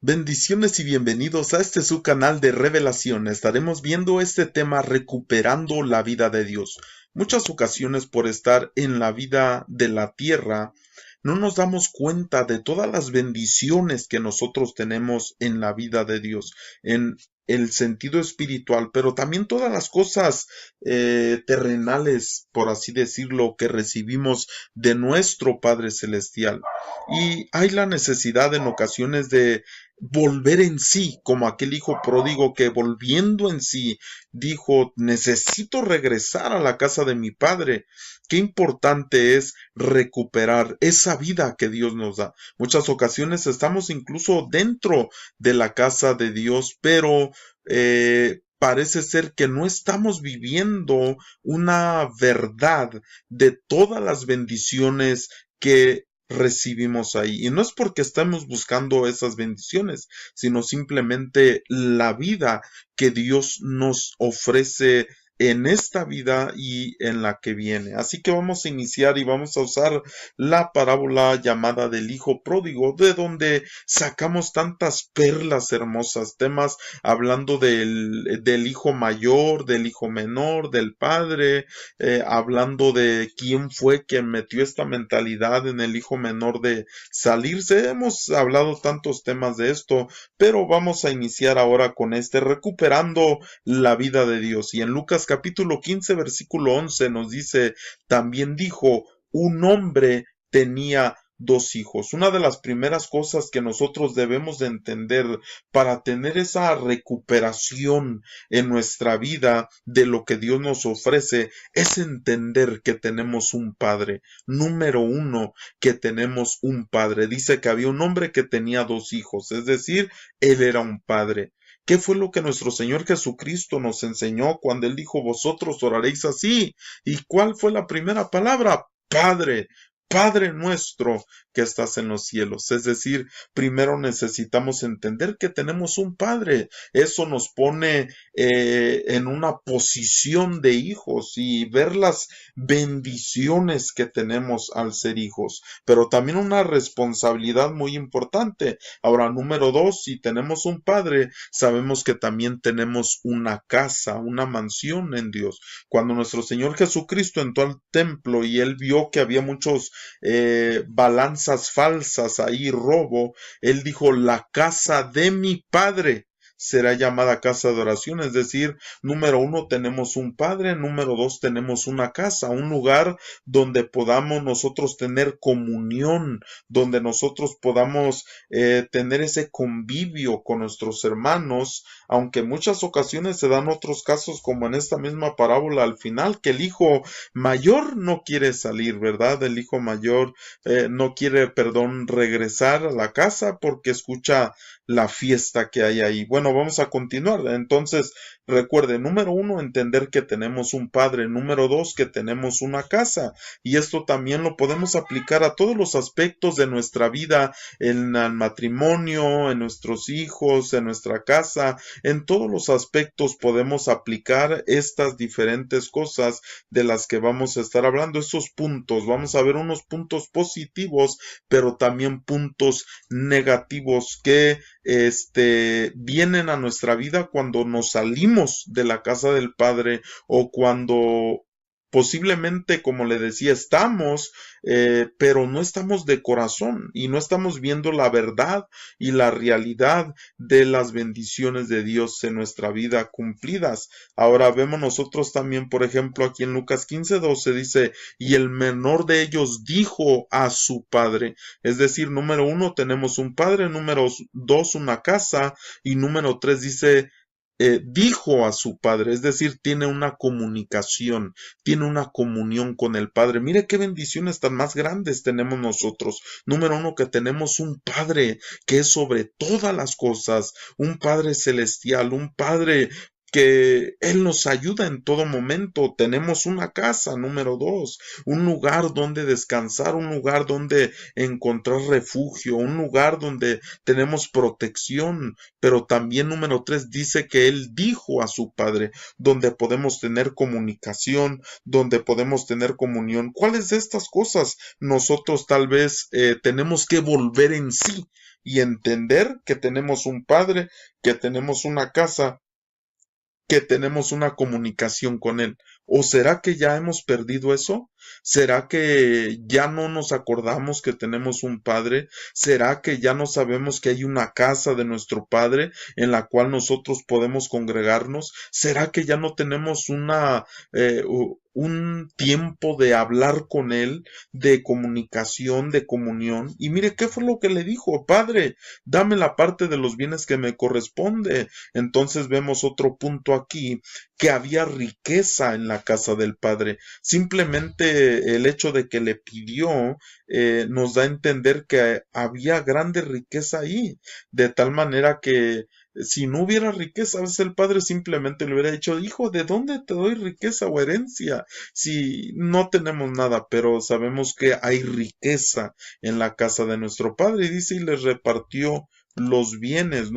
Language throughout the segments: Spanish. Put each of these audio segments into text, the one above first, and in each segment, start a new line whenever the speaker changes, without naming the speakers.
Bendiciones y bienvenidos a este su canal de revelación. Estaremos viendo este tema recuperando la vida de Dios. Muchas ocasiones por estar en la vida de la tierra, no nos damos cuenta de todas las bendiciones que nosotros tenemos en la vida de Dios, en el sentido espiritual, pero también todas las cosas terrenales, por así decirlo, que recibimos de nuestro Padre Celestial. Y hay la necesidad en ocasiones de volver en sí, como aquel hijo pródigo que volviendo en sí dijo, necesito regresar a la casa de mi padre. Qué importante es recuperar esa vida que Dios nos da. Muchas ocasiones estamos incluso dentro de la casa de Dios, pero parece ser que no estamos viviendo una verdad de todas las bendiciones que recibimos ahí. Y no es porque estamos buscando esas bendiciones, sino simplemente la vida que Dios nos ofrece en esta vida y en la que viene. Así que vamos a iniciar y vamos a usar la parábola llamada del hijo pródigo, de donde sacamos tantas perlas hermosas, temas hablando del hijo mayor, del hijo menor, del padre, hablando de quién fue quien metió esta mentalidad en el hijo menor de salirse. Hemos hablado tantos temas de esto, pero vamos a iniciar ahora con este recuperando la vida de Dios. Y en Lucas capítulo 15 versículo 11 nos dice, también dijo, un hombre tenía dos hijos. Una de las primeras cosas que nosotros debemos de entender para tener esa recuperación en nuestra vida de lo que Dios nos ofrece es entender que tenemos un padre. Número uno, que tenemos un padre. Dice que había un hombre que tenía dos hijos, es decir, él era un padre. ¿Qué fue lo que nuestro Señor Jesucristo nos enseñó cuando Él dijo, vosotros oraréis así? ¿Y cuál fue la primera palabra? Padre. Padre nuestro que estás en los cielos. Es decir, primero necesitamos entender que tenemos un Padre. Eso nos pone en una posición de hijos y ver las bendiciones que tenemos al ser hijos, pero también una responsabilidad muy importante. Ahora, número dos, si tenemos un Padre, sabemos que también tenemos una casa, una mansión en Dios. Cuando nuestro Señor Jesucristo entró al templo y él vio que había muchos balanzas falsas ahí, robo, él dijo, la casa de mi Padre será llamada casa de oración, es decir, número uno tenemos un padre, número dos tenemos una casa, un lugar donde podamos nosotros tener comunión, donde nosotros podamos tener ese convivio con nuestros hermanos, aunque en muchas ocasiones se dan otros casos como en esta misma parábola al final, que el hijo mayor no quiere salir, ¿verdad? El hijo mayor no quiere, perdón, regresar a la casa porque escucha la fiesta que hay ahí. Bueno, vamos a continuar. Entonces, recuerde, número uno, entender que tenemos un padre. Número dos, que tenemos una casa. Y esto también lo podemos aplicar a todos los aspectos de nuestra vida, en el matrimonio, en nuestros hijos, en nuestra casa. En todos los aspectos podemos aplicar estas diferentes cosas de las que vamos a estar hablando. Estos puntos, vamos a ver unos puntos positivos, pero también puntos negativos que vienen a nuestra vida cuando nos salimos de la casa del Padre o cuando posiblemente, como le decía, estamos, pero no estamos de corazón y no estamos viendo la verdad y la realidad de las bendiciones de Dios en nuestra vida cumplidas. Ahora vemos nosotros también, por ejemplo, aquí en Lucas 15:12 dice, y el menor de ellos dijo a su padre, es decir, número uno tenemos un padre, número dos una casa y número tres dice, dijo a su padre, es decir, tiene una comunicación, tiene una comunión con el Padre. Mire qué bendiciones tan más grandes tenemos nosotros. Número uno, que tenemos un Padre que es sobre todas las cosas, un Padre celestial, un Padre que Él nos ayuda en todo momento. Tenemos una casa, número 2, un lugar donde descansar, un lugar donde encontrar refugio, un lugar donde tenemos protección, pero también número 3 dice que Él dijo a su Padre, donde podemos tener comunicación, donde podemos tener comunión. ¿Cuáles de estas cosas nosotros tal vez tenemos que volver en sí y entender que tenemos un Padre, que tenemos una casa, que tenemos una comunicación con Él? ¿O será que ya hemos perdido eso? ¿Será que ya no nos acordamos que tenemos un Padre? ¿Será que ya no sabemos que hay una casa de nuestro Padre en la cual nosotros podemos congregarnos? ¿Será que ya no tenemos un tiempo de hablar con Él, de comunicación, de comunión? Y mire, ¿qué fue lo que le dijo? Padre, dame la parte de los bienes que me corresponde. Entonces vemos otro punto aquí, que había riqueza en la casa del Padre. Simplemente el hecho de que le pidió nos da a entender que había grande riqueza ahí, de tal manera que si no hubiera riqueza, a veces el padre simplemente le hubiera dicho, hijo, ¿de dónde te doy riqueza o herencia? Si no tenemos nada, pero sabemos que hay riqueza en la casa de nuestro padre. Y dice, y les repartió los bienes.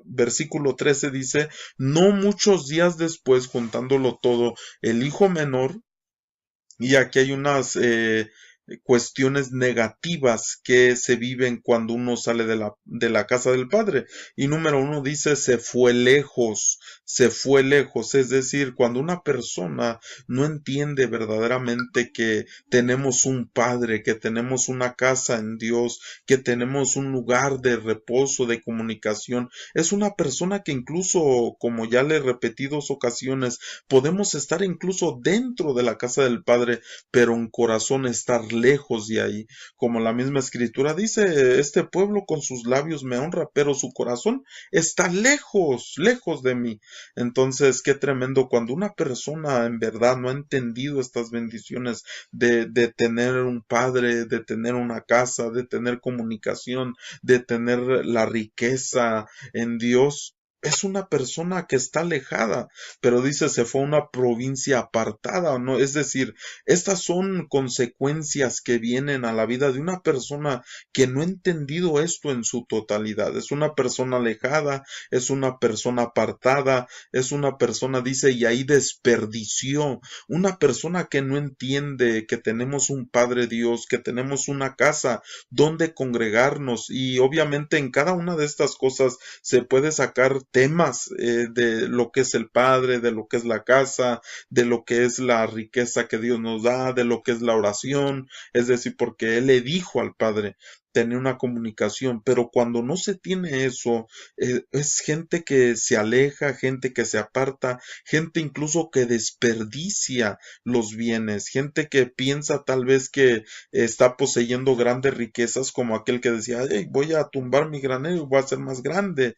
Versículo 13 dice, no muchos días después, juntándolo todo, el hijo menor, y aquí hay unas cuestiones negativas que se viven cuando uno sale de la casa del padre. Y número 1 dice, se fue lejos. Es decir, cuando una persona no entiende verdaderamente que tenemos un padre, que tenemos una casa en Dios, que tenemos un lugar de reposo, de comunicación, es una persona que incluso, como ya le he repetido en ocasiones, podemos estar incluso dentro de la casa del padre, pero en corazón estar lejos de ahí. Como la misma escritura dice, este pueblo con sus labios me honra, pero su corazón está lejos, lejos de mí. Entonces, qué tremendo cuando una persona en verdad no ha entendido estas bendiciones de tener un padre, de tener una casa, de tener comunicación, de tener la riqueza en Dios. Es una persona que está alejada, pero dice se fue a una provincia apartada, ¿no? Es decir, estas son consecuencias que vienen a la vida de una persona que no ha entendido esto en su totalidad. Es una persona alejada, es una persona apartada, es una persona, dice, y ahí desperdició. Una persona que no entiende que tenemos un Padre Dios, que tenemos una casa donde congregarnos, y obviamente en cada una de estas cosas se puede sacar temas de lo que es el Padre, de lo que es la casa, de lo que es la riqueza que Dios nos da, de lo que es la oración, es decir, porque Él le dijo al Padre tener una comunicación, pero cuando no se tiene eso, es gente que se aleja, gente que se aparta, gente incluso que desperdicia los bienes, gente que piensa tal vez que está poseyendo grandes riquezas, como aquel que decía, hey, voy a tumbar mi granero y voy a hacer más grande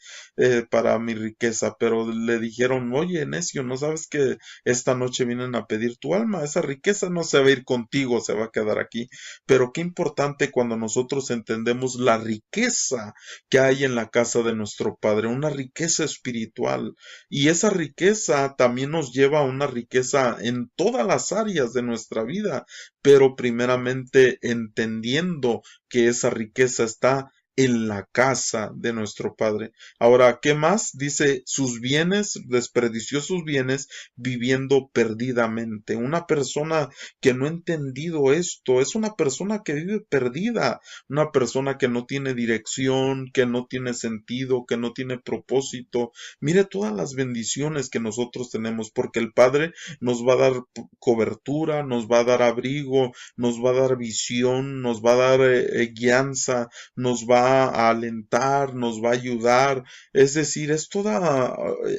para mi riqueza, pero le dijeron, oye, necio, ¿no sabes que esta noche vienen a pedir tu alma? Esa riqueza no se va a ir contigo, se va a quedar aquí. Pero qué importante cuando nosotros entendemos la riqueza que hay en la casa de nuestro Padre, una riqueza espiritual. Y esa riqueza también nos lleva a una riqueza en todas las áreas de nuestra vida, pero primeramente entendiendo que esa riqueza está en la casa de nuestro Padre. Ahora, ¿qué más? Dice, sus bienes, desperdició sus bienes viviendo perdidamente. Una persona que no ha entendido esto es una persona que vive perdida, una persona que no tiene dirección, que no tiene sentido, que no tiene propósito. Mire todas las bendiciones que nosotros tenemos, porque el Padre nos va a dar cobertura, nos va a dar abrigo, nos va a dar visión, nos va a dar guianza, nos va a alentar, nos va a ayudar. Es decir, es toda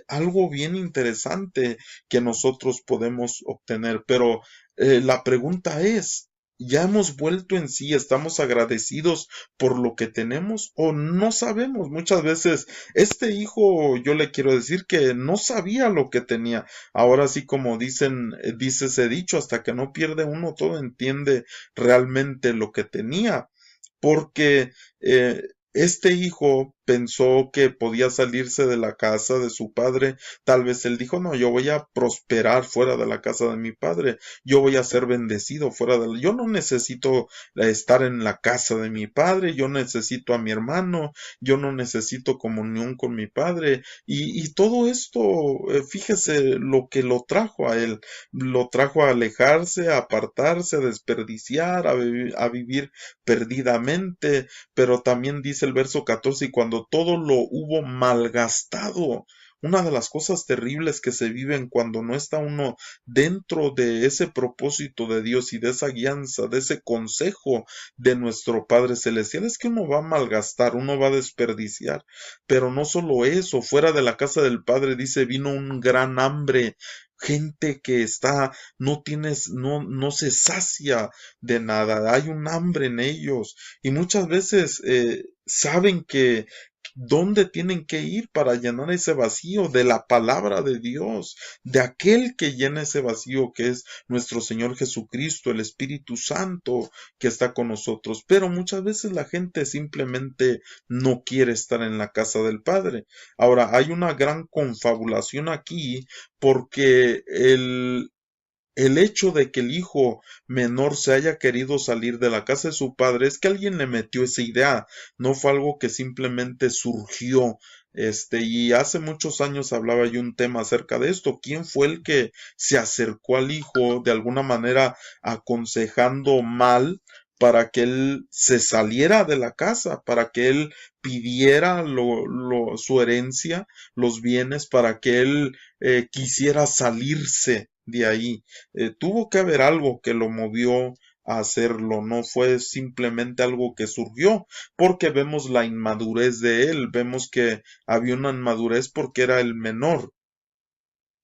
algo bien interesante que nosotros podemos obtener. Pero la pregunta es, ¿ya hemos vuelto en sí? ¿Estamos agradecidos por lo que tenemos o no sabemos? Muchas veces este hijo, yo le quiero decir que no sabía lo que tenía. Ahora sí, como dice ese dicho, hasta que no pierde uno todo, entiende realmente lo que tenía, porque este hijo pensó que podía salirse de la casa de su padre. Tal vez él dijo, no, yo voy a prosperar fuera de la casa de mi padre, yo voy a ser bendecido fuera de yo no necesito estar en la casa de mi padre, yo necesito a mi hermano, yo no necesito comunión con mi padre. Y todo esto, fíjese lo que lo trajo a él, lo trajo a alejarse, a apartarse, a desperdiciar, a vivir perdidamente. Pero también dice el verso 14, y cuando todo lo hubo malgastado. Una de las cosas terribles que se viven cuando no está uno dentro de ese propósito de Dios y de esa guianza, de ese consejo de nuestro Padre Celestial, es que uno va a malgastar, uno va a desperdiciar. Pero no solo eso, fuera de la casa del Padre, dice, vino un gran hambre. Gente que está, no se sacia de nada, hay un hambre en ellos, y muchas veces saben que dónde tienen que ir para llenar ese vacío de la palabra de Dios, de aquel que llena ese vacío que es nuestro Señor Jesucristo, el Espíritu Santo que está con nosotros. Pero muchas veces la gente simplemente no quiere estar en la casa del Padre. Ahora, hay una gran confabulación aquí porque el hecho de que el hijo menor se haya querido salir de la casa de su padre es que alguien le metió esa idea, no fue algo que simplemente surgió. Y hace muchos años hablaba yo un tema acerca de esto. ¿Quién fue el que se acercó al hijo de alguna manera aconsejando mal para que él se saliera de la casa, para que él pidiera su herencia, los bienes, para que él quisiera salirse de ahí? Tuvo que haber algo que lo movió a hacerlo, no fue simplemente algo que surgió, porque vemos la inmadurez de él, vemos que había una inmadurez porque era el menor.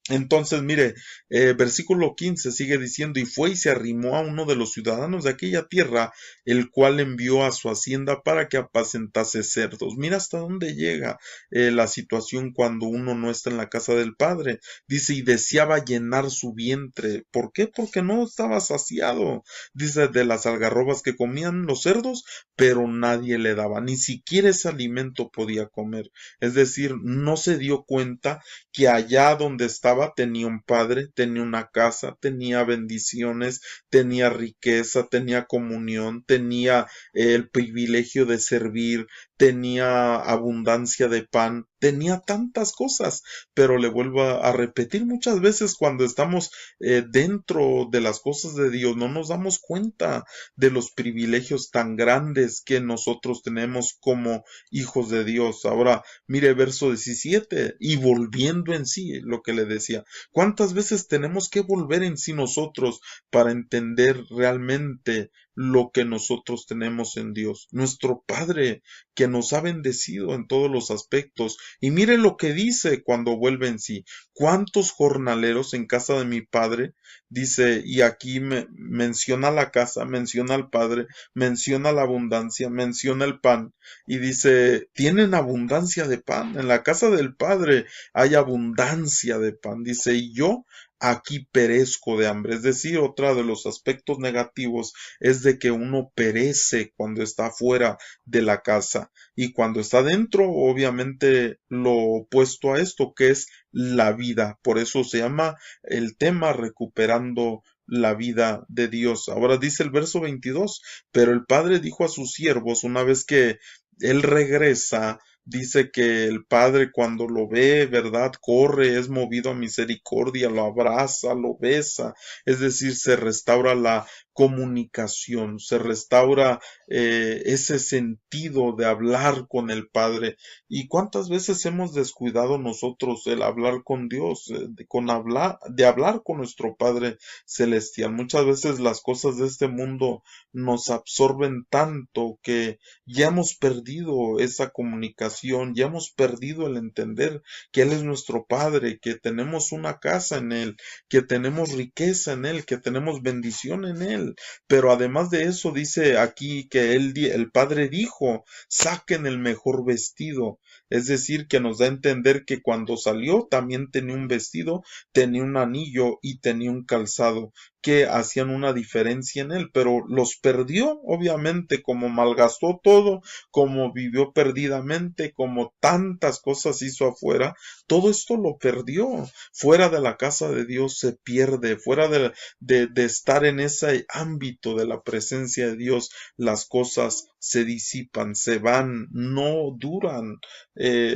Entonces, mire, versículo 15 sigue diciendo, y fue y se arrimó a uno de los ciudadanos de aquella tierra, el cual envió a su hacienda para que apacentase cerdos. Mira hasta dónde llega la situación cuando uno no está en la casa del Padre. Dice, y deseaba llenar su vientre. ¿Por qué? Porque no estaba saciado. Dice, de las algarrobas que comían los cerdos, pero nadie le daba, ni siquiera ese alimento podía comer. Es decir, no se dio cuenta que allá donde estaba tenía un padre, tenía una casa, tenía bendiciones, tenía riqueza, tenía comunión, tenía el privilegio de servir, tenía abundancia de pan, tenía tantas cosas. Pero le vuelvo a repetir, muchas veces cuando estamos dentro de las cosas de Dios no nos damos cuenta de los privilegios tan grandes que nosotros tenemos como hijos de Dios. Ahora, mire verso 17, y volviendo en sí, lo que le decía, ¿cuántas veces tenemos que volver en sí nosotros para entender realmente lo que nosotros tenemos en Dios? Nuestro Padre que nos ha bendecido en todos los aspectos. Y mire lo que dice cuando vuelve en sí. ¿Cuántos jornaleros en casa de mi Padre? Dice, y aquí menciona la casa, menciona al Padre, menciona la abundancia, menciona el pan, y dice, tienen abundancia de pan, en la casa del Padre hay abundancia de pan, dice, y yo aquí perezco de hambre. Es decir, otro de los aspectos negativos es de que uno perece cuando está fuera de la casa, y cuando está dentro, obviamente lo opuesto a esto, que es la vida. Por eso se llama el tema recuperando la vida de Dios. Ahora dice el verso 22, pero el padre dijo a sus siervos, una vez que él regresa, dice que el padre cuando lo ve, ¿verdad? Corre, es movido a misericordia, lo abraza, lo besa, es decir, se restaura la comunicación, se restaura ese sentido de hablar con el Padre. ¿Y cuántas veces hemos descuidado nosotros el hablar con Dios, de hablar con nuestro Padre Celestial? Muchas veces las cosas de este mundo nos absorben tanto que ya hemos perdido esa comunicación, ya hemos perdido el entender que Él es nuestro Padre, que tenemos una casa en Él, que tenemos riqueza en Él, que tenemos bendición en Él. Pero además de eso dice aquí que el Padre dijo, saquen el mejor vestido. Es decir, que nos da a entender que cuando salió también tenía un vestido, tenía un anillo y tenía un calzado. que hacían una diferencia en él, pero los perdió, obviamente, como malgastó todo, como vivió perdidamente, como tantas cosas hizo afuera, todo esto lo perdió. Fuera de la casa de Dios se pierde, fuera de estar en ese ámbito de la presencia de Dios, las cosas se disipan, se van, no duran,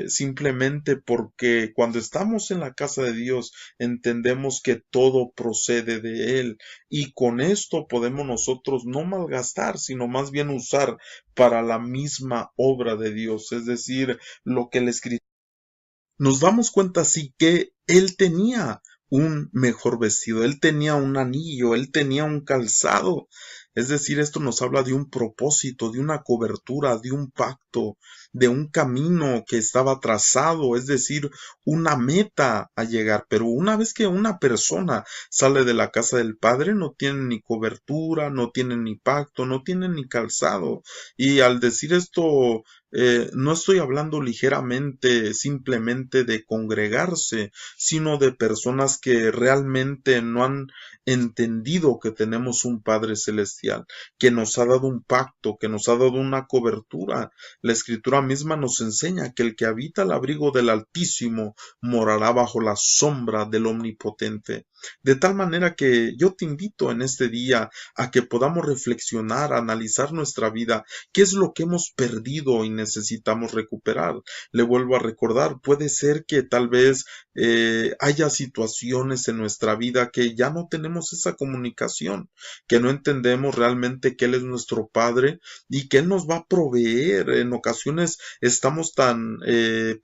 simplemente porque cuando estamos en la casa de Dios entendemos que todo procede de Él y con esto podemos nosotros no malgastar, sino más bien usar para la misma obra de Dios, es decir, lo que el escritor nos damos cuenta así que él tenía un mejor vestido, él tenía un anillo, él tenía un calzado. Es decir, esto nos habla de un propósito, de una cobertura, de un pacto, de un camino que estaba trazado, es decir, una meta a llegar. Pero una vez que una persona sale de la casa del Padre, no tiene ni cobertura, no tiene ni pacto, no tiene ni calzado. Y al decir esto, no estoy hablando ligeramente simplemente de congregarse, sino de personas que realmente no han entendido que tenemos un Padre Celestial, que nos ha dado un pacto, que nos ha dado una cobertura. La Escritura misma nos enseña que el que habita al abrigo del Altísimo morará bajo la sombra del Omnipotente. De tal manera que yo te invito en este día a que podamos reflexionar, analizar nuestra vida, qué es lo que hemos perdido y necesitamos recuperar. Le vuelvo a recordar, puede ser que tal vez haya situaciones en nuestra vida que ya no tenemos esa comunicación, que no entendemos realmente que Él es nuestro Padre y que Él nos va a proveer. En ocasiones estamos tan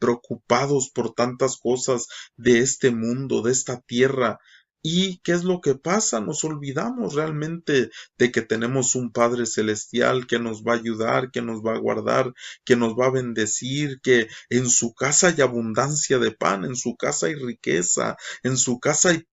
preocupados por tantas cosas de este mundo, de esta tierra. ¿Y qué es lo que pasa? Nos olvidamos realmente de que tenemos un Padre Celestial que nos va a ayudar, que nos va a guardar, que nos va a bendecir, que en su casa hay abundancia de pan, en su casa hay riqueza, en su casa hay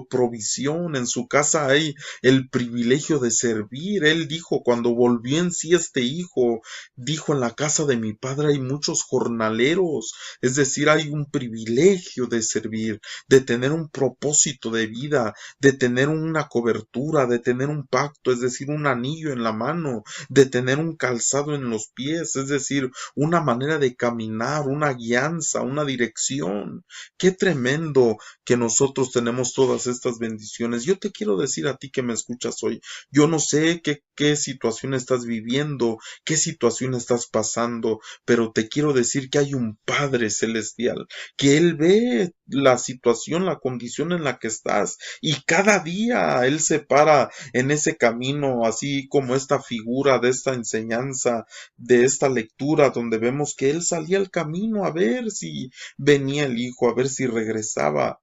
provisión, en su casa hay el privilegio de servir. Él dijo, cuando volvió en sí este hijo, dijo, en la casa de mi padre hay muchos jornaleros, es decir, hay un privilegio de servir, de tener un propósito de vida, de tener una cobertura, de tener un pacto, es decir, un anillo en la mano, de tener un calzado en los pies, es decir, una manera de caminar, una guianza, una dirección. Qué tremendo que nosotros tenemos todas estas bendiciones. Yo te quiero decir a ti que me escuchas hoy, yo no sé qué situación estás viviendo, qué situación estás pasando, pero te quiero decir que hay un Padre Celestial, que Él ve la situación, la condición en la que estás, y cada día Él se para en ese camino, así como esta figura de esta enseñanza, de esta lectura, donde vemos que Él salía al camino a ver si venía el hijo, a ver si regresaba.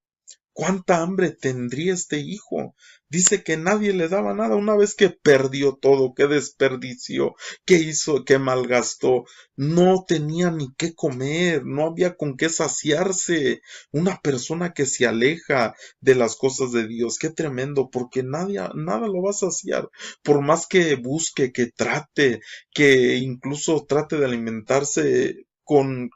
¿Cuánta hambre tendría este hijo? Dice que nadie le daba nada una vez que perdió todo, que desperdició, que hizo, que malgastó. No tenía ni qué comer, no había con qué saciarse. Una persona que se aleja de las cosas de Dios, qué tremendo, porque nada lo va a saciar. Por más que busque, que trate, que incluso trate de alimentarse con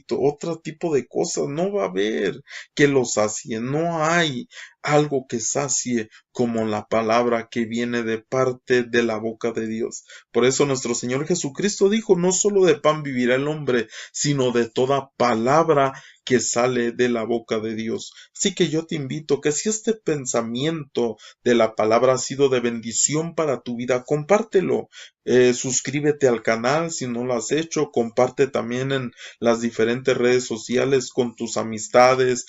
otro tipo de cosas, no va a haber que lo sacie, no hay algo que sacie como la palabra que viene de parte de la boca de Dios. Por eso nuestro Señor Jesucristo dijo, no solo de pan vivirá el hombre, sino de toda palabra que sale de la boca de Dios. Así que yo te invito que si este pensamiento de la palabra ha sido de bendición para tu vida, compártelo. Suscríbete al canal si no lo has hecho, comparte también en las diferentes redes sociales con tus amistades,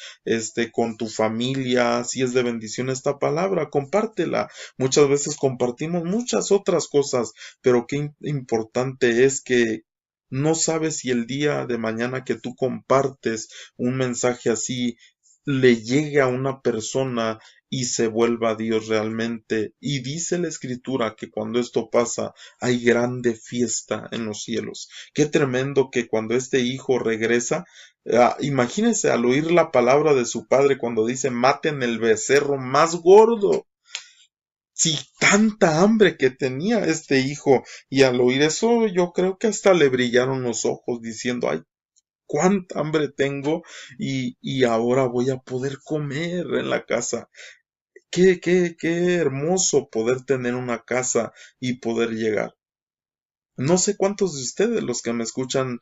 con tu familia, si es de bendición esta palabra, compártela. Muchas veces compartimos muchas otras cosas, pero qué importante es que no sabes si el día de mañana que tú compartes un mensaje así le llegue a una persona y se vuelva a Dios realmente. Y dice la Escritura que cuando esto pasa hay grande fiesta en los cielos. Qué tremendo que cuando este hijo regresa, imagínense al oír la palabra de su padre cuando dice maten el becerro más gordo. Si tanta hambre que tenía este hijo, y al oír eso yo creo que hasta le brillaron los ojos diciendo, ay, cuánta hambre tengo y ahora voy a poder comer en la casa. qué hermoso poder tener una casa y poder llegar. No sé cuántos de ustedes, los que me escuchan,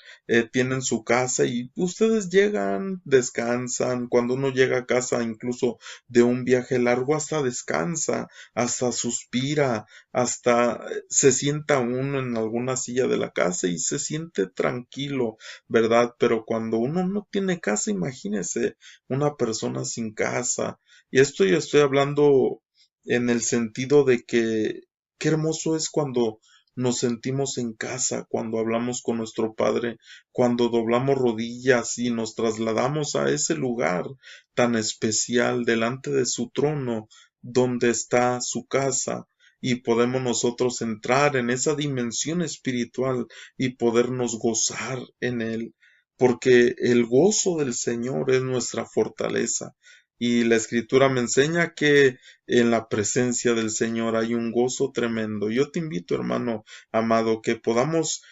tienen su casa y ustedes llegan, descansan. Cuando uno llega a casa, incluso de un viaje largo, hasta descansa, hasta suspira, hasta se sienta uno en alguna silla de la casa y se siente tranquilo, ¿verdad? Pero cuando uno no tiene casa, imagínese una persona sin casa. Y esto yo estoy hablando en el sentido de que qué hermoso es cuando nos sentimos en casa cuando hablamos con nuestro Padre, cuando doblamos rodillas y nos trasladamos a ese lugar tan especial delante de su trono, donde está su casa, y podemos nosotros entrar en esa dimensión espiritual y podernos gozar en él, porque el gozo del Señor es nuestra fortaleza. Y la escritura me enseña que en la presencia del Señor hay un gozo tremendo. Yo te invito, hermano amado, que podamos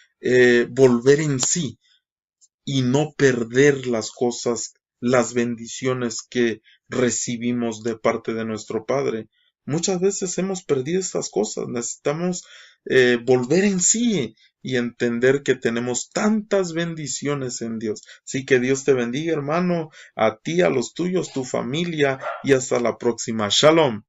volver en sí y no perder las cosas, las bendiciones que recibimos de parte de nuestro Padre. Muchas veces hemos perdido estas cosas, necesitamos volver en sí y entender que tenemos tantas bendiciones en Dios. Así que Dios te bendiga, hermano, a ti, a los tuyos, tu familia, y hasta la próxima. Shalom.